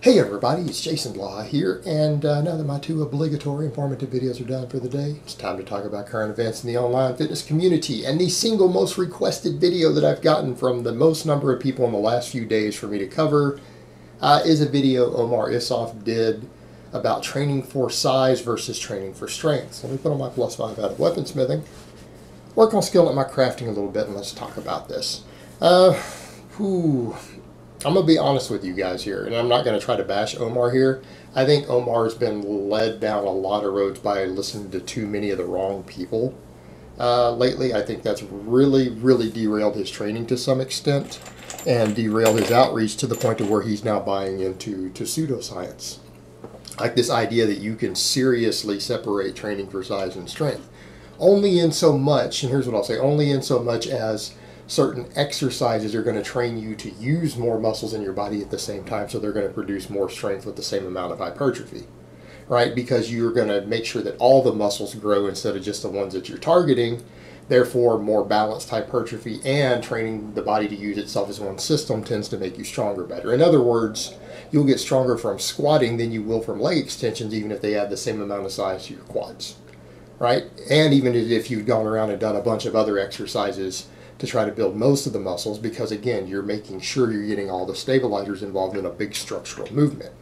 Hey everybody, it's Jason Law here, and now that my two obligatory informative videos are done for the day, it's time to talk about current events in the online fitness community. And the single most requested video that I've gotten from the most number of people in the last few days for me to cover is a video OmarIsuf did about training for size versus training for strength. So let me put on my +5 out of weaponsmithing, work on skill at my crafting a little bit, and let's talk about this. I'm going to be honest with you guys here, and I'm not going to try to bash Omar here. I think Omar's been led down a lot of roads by listening to too many of the wrong people lately. I think that's really derailed his training to some extent and derailed his outreach to the point to where he's now buying into pseudoscience. Like this idea that you can seriously separate training for size and strength. Only in so much, and here's what I'll say, only in so much as certain exercises are going to train you to use more muscles in your body at the same time, so they're going to produce more strength with the same amount of hypertrophy, right? Because you're going to make sure that all the muscles grow instead of just the ones that you're targeting. Therefore, more balanced hypertrophy and training the body to use itself as one system tends to make you stronger better. In other words, you'll get stronger from squatting than you will from leg extensions, even if they add the same amount of size to your quads, right? And even if you've gone around and done a bunch of other exercises to try to build most of the muscles, because again, you're making sure you're getting all the stabilizers involved in a big structural movement.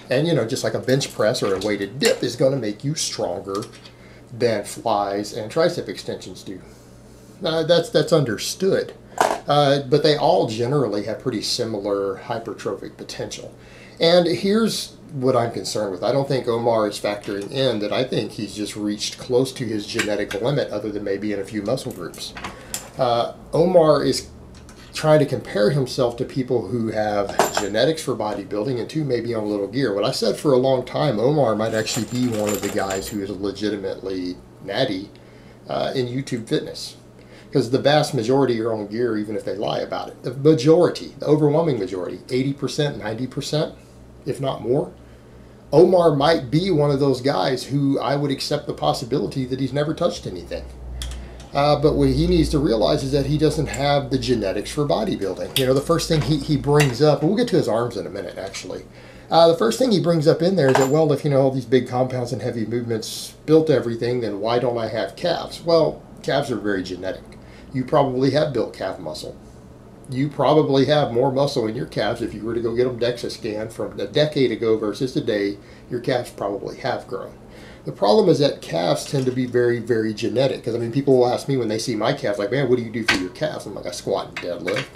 And you know, just like a bench press or a weighted dip is going to make you stronger than flies and tricep extensions do. That's understood. But they all generally have pretty similar hypertrophic potential. And here's what I'm concerned with. I don't think Omar is factoring in that I think he's just reached close to his genetic limit, other than maybe in a few muscle groups. Omar is trying to compare himself to people who have genetics for bodybuilding and maybe on a little gear. What I said for a long time, Omar might actually be one of the guys who is legitimately natty in YouTube fitness. Because the vast majority are on gear, even if they lie about it. The majority, the overwhelming majority, 80%, 90%, if not more. Omar might be one of those guys who I would accept the possibility that he's never touched anything. But what he needs to realize is that he doesn't have the genetics for bodybuilding. You know, the first thing he brings up, and we'll get to his arms in a minute, actually. The first thing he brings up in there is that, well, if, you know, all these big compounds and heavy movements built everything, then why don't I have calves? Well, calves are very genetic. You probably have built calf muscle. You probably have more muscle in your calves. If you were to go get them DEXA scanned from a decade ago versus today, your calves probably have grown. The problem is that calves tend to be very genetic. Because, I mean, people will ask me when they see my calves, like, man, what do you do for your calves? I'm like, I squat and deadlift.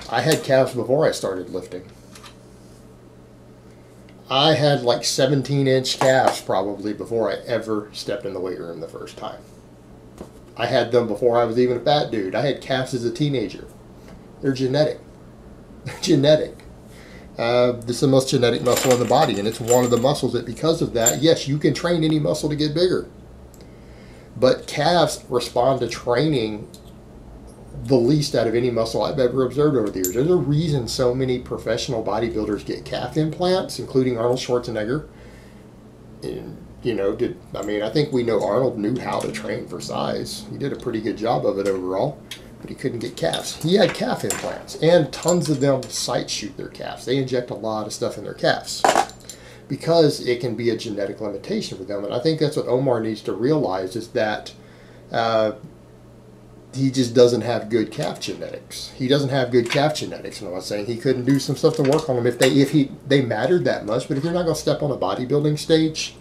I had calves before I started lifting. I had like 17-inch calves probably before I ever stepped in the weight room the first time. I had them before I was even a fat dude. I had calves as a teenager. They're genetic. They're genetic. This is the most genetic muscle in the body, and it's one of the muscles that, because of that, yes, you can train any muscle to get bigger. But calves respond to training the least out of any muscle I've ever observed over the years. There's a reason so many professional bodybuilders get calf implants, including Arnold Schwarzenegger. And, you know, I think we know Arnold knew how to train for size. He did a pretty good job of it overall. But he couldn't get calves. He had calf implants, and tons of them site shoot their calves. They inject a lot of stuff in their calves because it can be a genetic limitation for them. And I think that's what Omar needs to realize, is that he just doesn't have good calf genetics. He doesn't have good calf genetics. And I'm not saying he couldn't do some stuff to work on them if they mattered that much. But if you're not going to step on a bodybuilding stage,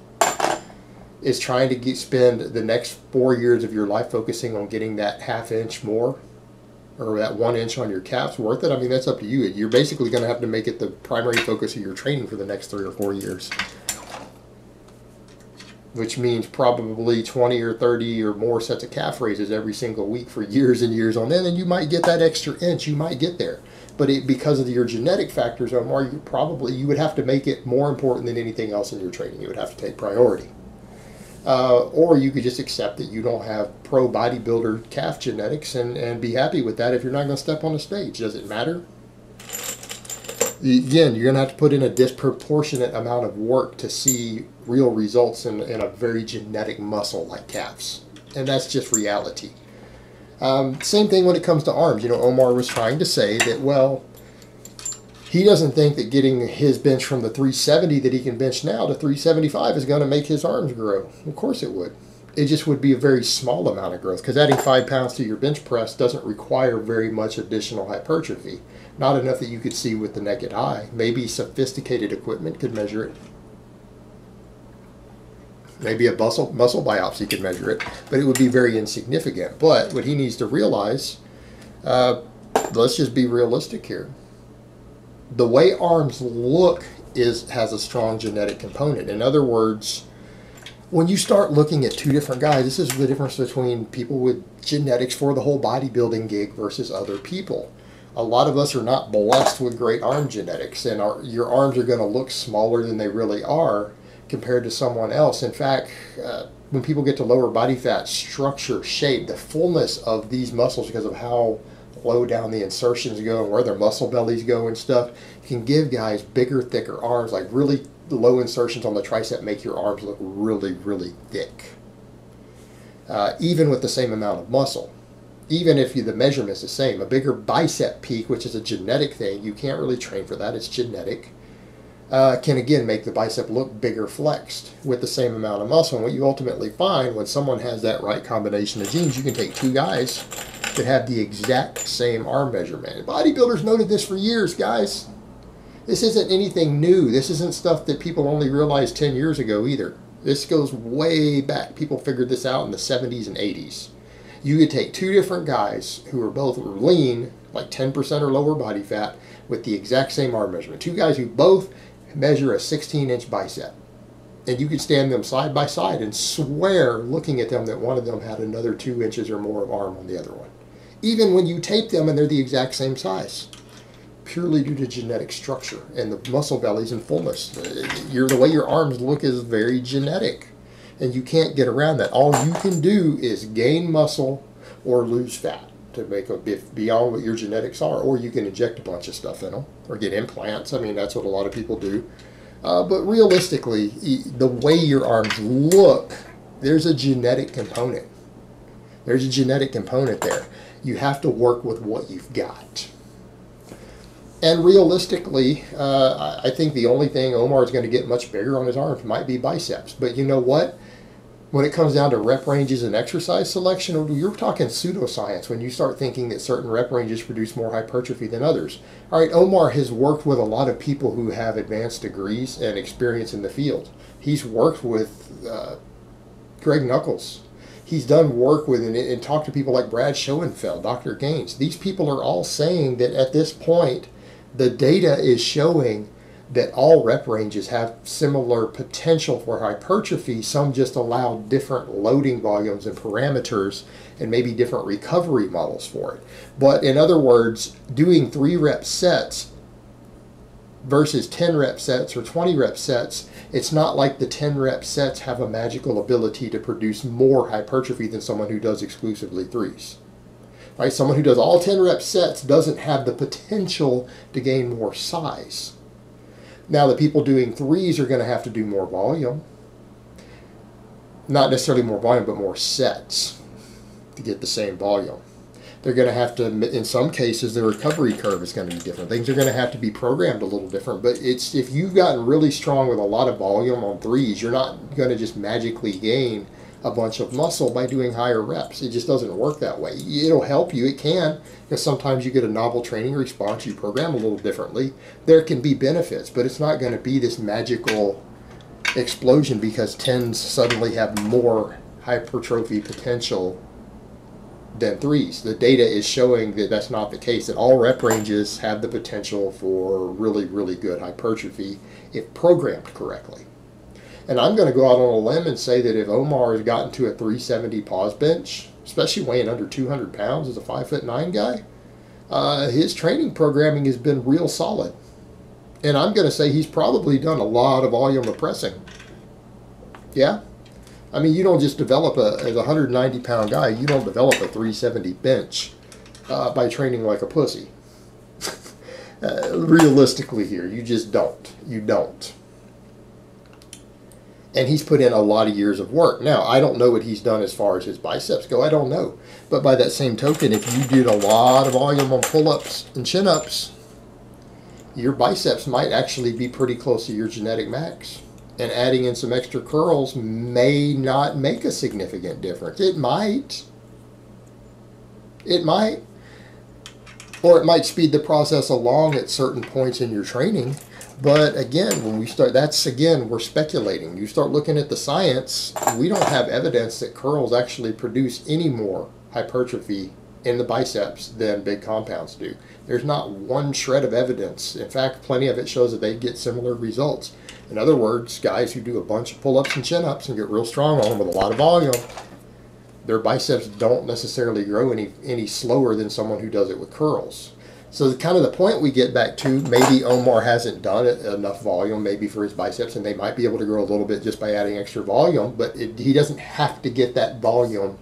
is trying to spend the next 4 years of your life focusing on getting that ½ inch more, or that 1 inch on your calves, worth it? I mean, that's up to you. You're basically going to have to make it the primary focus of your training for the next 3 or 4 years. Which means probably 20 or 30 or more sets of calf raises every single week for years and years on end, and you might get that extra inch. You might get there. But because of your genetic factors, Omar, you would have to make it more important than anything else in your training. It would have to take priority. Or you could just accept that you don't have pro bodybuilder calf genetics and be happy with that if you're not going to step on the stage. Does it matter? Again, you're going to have to put in a disproportionate amount of work to see real results in a very genetic muscle like calves. And that's just reality. Same thing when it comes to arms. You know, Omar was trying to say that, well, He doesn't think that getting his bench from the 370 that he can bench now to 375 is going to make his arms grow. Of course it would. It just would be a very small amount of growth, because adding 5 pounds to your bench press doesn't require very much additional hypertrophy. Not enough that you could see with the naked eye. Maybe sophisticated equipment could measure it. Maybe a muscle biopsy could measure it, but it would be very insignificant. But what he needs to realize, let's just be realistic here. The way arms look has a strong genetic component. In other words, when you start looking at two different guys, this is the difference between people with genetics for the whole bodybuilding gig versus other people. A lot of us are not blessed with great arm genetics, and your arms are going to look smaller than they really are compared to someone else. In fact, when people get to lower body fat, structure, shape, the fullness of these muscles, because of how low down the insertions go and where their muscle bellies go and stuff, can give guys bigger, thicker arms. Like really low insertions on the tricep make your arms look really, really thick, even with the same amount of muscle. Even if the measurement's the same, a bigger bicep peak, which is a genetic thing, you can't really train for that, it's genetic, can again make the bicep look bigger flexed with the same amount of muscle. And what you ultimately find when someone has that right combination of genes, you can take two guys that have the exact same arm measurement. And bodybuilders noted this for years, guys. This isn't anything new. This isn't stuff that people only realized 10 years ago either. This goes way back. People figured this out in the 70s and 80s. You could take two different guys who are both lean, like 10% or lower body fat, with the exact same arm measurement. Two guys who both measure a 16-inch bicep. And you could stand them side by side and swear, looking at them, that one of them had another 2 inches or more of arm on the other one. Even when you tape them and they're the exact same size. Purely due to genetic structure and the muscle bellies and fullness. The way your arms look is very genetic. And you can't get around that. All you can do is gain muscle or lose fat to make a bit beyond what your genetics are. Or you can inject a bunch of stuff in them or get implants. I mean, that's what a lot of people do. But realistically, the way your arms look, there's a genetic component. There's a genetic component there. You have to work with what you've got. And realistically, I think the only thing Omar is going to get much bigger on his arms might be biceps. But you know what? When it comes down to rep ranges and exercise selection, you're talking pseudoscience when you start thinking that certain rep ranges produce more hypertrophy than others. All right, Omar has worked with a lot of people who have advanced degrees and experience in the field. He's worked with Greg Nuckols. He's done work with and talked to people like Brad Schoenfeld, Dr. Gaines. These people are all saying that at this point, the data is showing that all rep ranges have similar potential for hypertrophy. Some just allow different loading volumes and parameters and maybe different recovery models for it. But in other words, doing 3 rep sets versus 10 rep sets or 20 rep sets, it's not like the 10 rep sets have a magical ability to produce more hypertrophy than someone who does exclusively 3s. Right? Someone who does all 10 rep sets doesn't have the potential to gain more size. Now, the people doing 3s are going to have to do more volume. Not necessarily more volume, but more sets to get the same volume. They're going to have to, in some cases, the recovery curve is going to be different. Things are going to have to be programmed a little different. But it's if you've gotten really strong with a lot of volume on 3s, you're not going to just magically gain a bunch of muscle by doing higher reps. It just doesn't work that way. It'll help you. It can, because sometimes you get a novel training response. You program a little differently. There can be benefits, but it's not going to be this magical explosion because 10s suddenly have more hypertrophy potential than 3s. The data is showing that that's not the case, that all rep ranges have the potential for really, really good hypertrophy if programmed correctly. And I'm going to go out on a limb and say that if Omar has gotten to a 370 pause bench, especially weighing under 200 pounds as a 5'9" guy, his training programming has been real solid. And I'm going to say he's probably done a lot of volume of pressing. Yeah? I mean, you don't just develop as a 190-pound guy, you don't develop a 370 bench by training like a pussy. Realistically here, you just don't. You don't. And he's put in a lot of years of work. Now, I don't know what he's done as far as his biceps go. I don't know. But by that same token, if you did a lot of volume on pull-ups and chin-ups, your biceps might actually be pretty close to your genetic max. And adding in some extra curls may not make a significant difference. It might. It might. Or it might speed the process along at certain points in your training. But again, when we start, that's again, we're speculating. You start looking at the science, we don't have evidence that curls actually produce any more hypertrophy in the biceps than big compounds do. There's not one shred of evidence. In fact, plenty of it shows that they get similar results. In other words, guys who do a bunch of pull-ups and chin-ups and get real strong on them with a lot of volume, their biceps don't necessarily grow any slower than someone who does it with curls. So kind of the point we get back to, maybe Omar hasn't done enough volume maybe for his biceps, and they might be able to grow a little bit just by adding extra volume, but he doesn't have to get that volume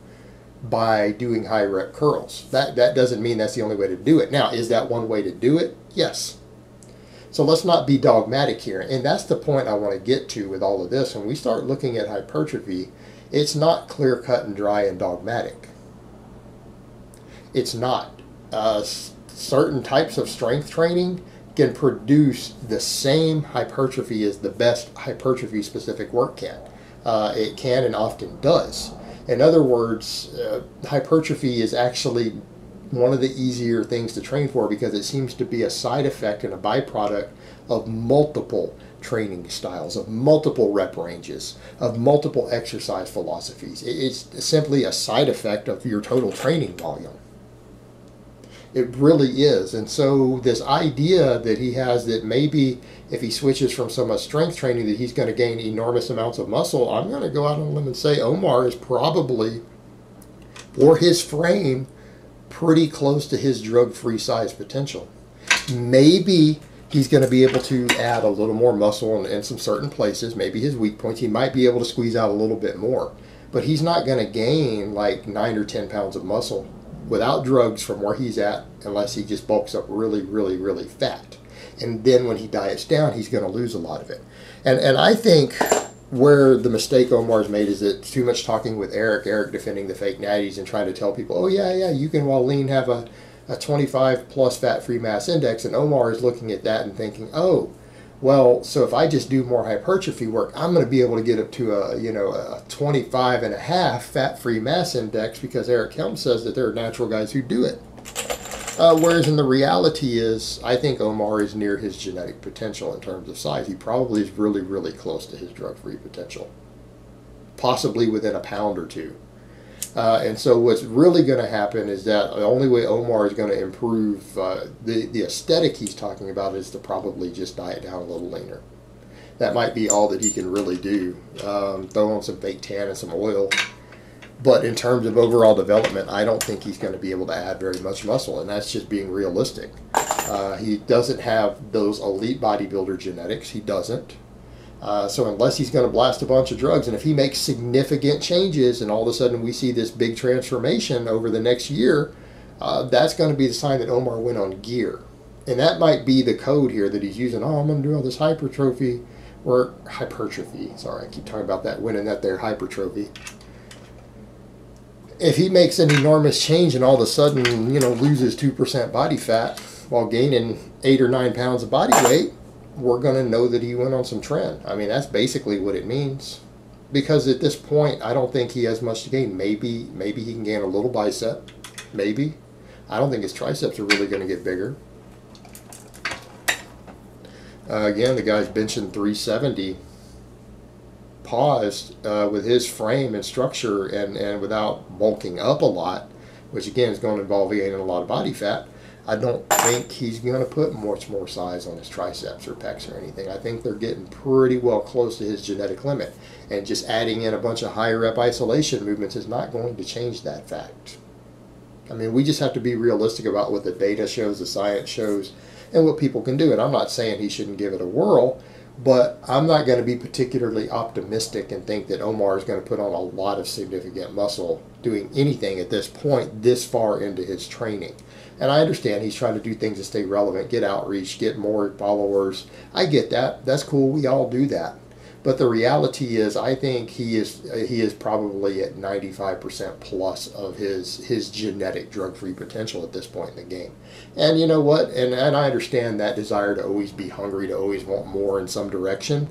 by doing high rep curls. That doesn't mean that's the only way to do it. Now, is that one way to do it? Yes. So let's not be dogmatic here. And that's the point I want to get to with all of this. When we start looking at hypertrophy, it's not clear cut and dry and dogmatic. It's not. Certain types of strength training can produce the same hypertrophy as the best hypertrophy specific work can. It can and often does. In other words, hypertrophy is actually one of the easier things to train for because it seems to be a side effect and a byproduct of multiple training styles, of multiple rep ranges, of multiple exercise philosophies. It's simply a side effect of your total training volume. It really is. And so this idea that he has that maybe if he switches from some strength training that he's going to gain enormous amounts of muscle, I'm going to go out on a limb and say Omar is probably, for his frame, pretty close to his drug-free size potential. Maybe he's going to be able to add a little more muscle in some certain places, maybe his weak points. He might be able to squeeze out a little bit more. But he's not going to gain like 9 or 10 pounds of muscle without drugs from where he's at unless he just bulks up really, really, really fat. And then when he diets down, he's going to lose a lot of it. And I think where the mistake Omar's made is that too much talking with Eric defending the fake natties and trying to tell people, oh yeah, you can while lean have a 25 plus fat-free mass index, and Omar is looking at that and thinking, oh, well, so if I just do more hypertrophy work, I'm going to be able to get up to a 25 and a half fat-free mass index because Eric Helm says that there are natural guys who do it. Whereas in the reality is, I think Omar is near his genetic potential in terms of size. He probably is really, really close to his drug-free potential, possibly within a pound or two. And so what's really going to happen is that the only way Omar is going to improve the aesthetic he's talking about is to probably just diet down a little leaner. That might be all that he can really do. Throw on some fake tan and some oil. But in terms of overall development, I don't think he's going to be able to add very much muscle, and that's just being realistic. He doesn't have those elite bodybuilder genetics. He doesn't. So unless he's going to blast a bunch of drugs, and if he makes significant changes and all of a sudden we see this big transformation over the next year, that's going to be the sign that Omar went on gear. And that might be the code here that he's using. Oh, I'm going to do all this hypertrophy, or hypertrophy. Sorry, I keep talking about that, winning that there, hypertrophy. If he makes an enormous change and all of a sudden, loses 2% body fat while gaining 8 or 9 pounds of body weight, we're going to know that he went on some trend. I mean, that's basically what it means. Because at this point, I don't think he has much to gain. Maybe he can gain a little bicep. Maybe. I don't think his triceps are really going to get bigger. Again, the guy's benching 370. Paused with his frame and structure and without bulking up a lot, which again is going to involve gaining a lot of body fat. I don't think he's going to put much more size on his triceps or pecs or anything. I think they're getting pretty well close to his genetic limit. And just adding in a bunch of high rep isolation movements is not going to change that fact. I mean, we just have to be realistic about what the data shows, the science shows, and what people can do. And I'm not saying he shouldn't give it a whirl, but I'm not going to be particularly optimistic and think that Omar is going to put on a lot of significant muscle doing anything at this point, this far into his training. And I understand he's trying to do things to stay relevant, get outreach, get more followers. I get that. That's cool. We all do that. But the reality is, I think he is probably at 95% plus of his genetic drug-free potential at this point in the game. And you know what? And I understand that desire to always be hungry, to always want more in some direction,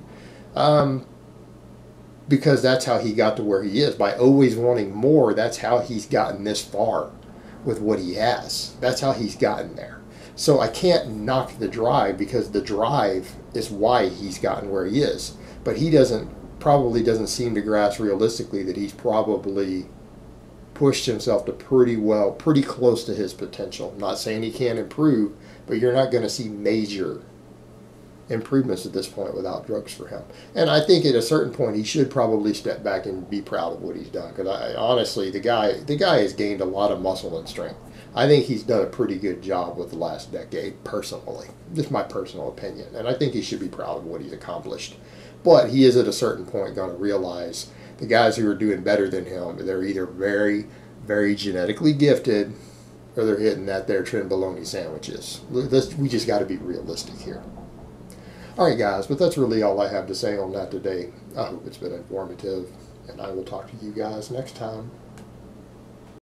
because that's how he got to where he is. By always wanting more, that's how he's gotten this far with what he has. That's how he's gotten there. So I can't knock the drive, because the drive is why he's gotten where he is. But he probably doesn't seem to grasp realistically that he's probably pushed himself to pretty close to his potential. I'm not saying he can't improve, but you're not going to see major improvements at this point without drugs for him. And I think at a certain point he should probably step back and be proud of what he's done, because honestly, the guy has gained a lot of muscle and strength. I think he's done a pretty good job with the last decade, personally. Just my personal opinion. And I think he should be proud of what he's accomplished. But he is at a certain point going to realize the guys who are doing better than him, they're either very, very genetically gifted, or they're hitting that there Trenbolone sandwiches. We just got to be realistic here. All right, guys, but that's really all I have to say on that today. I hope it's been informative, and I will talk to you guys next time.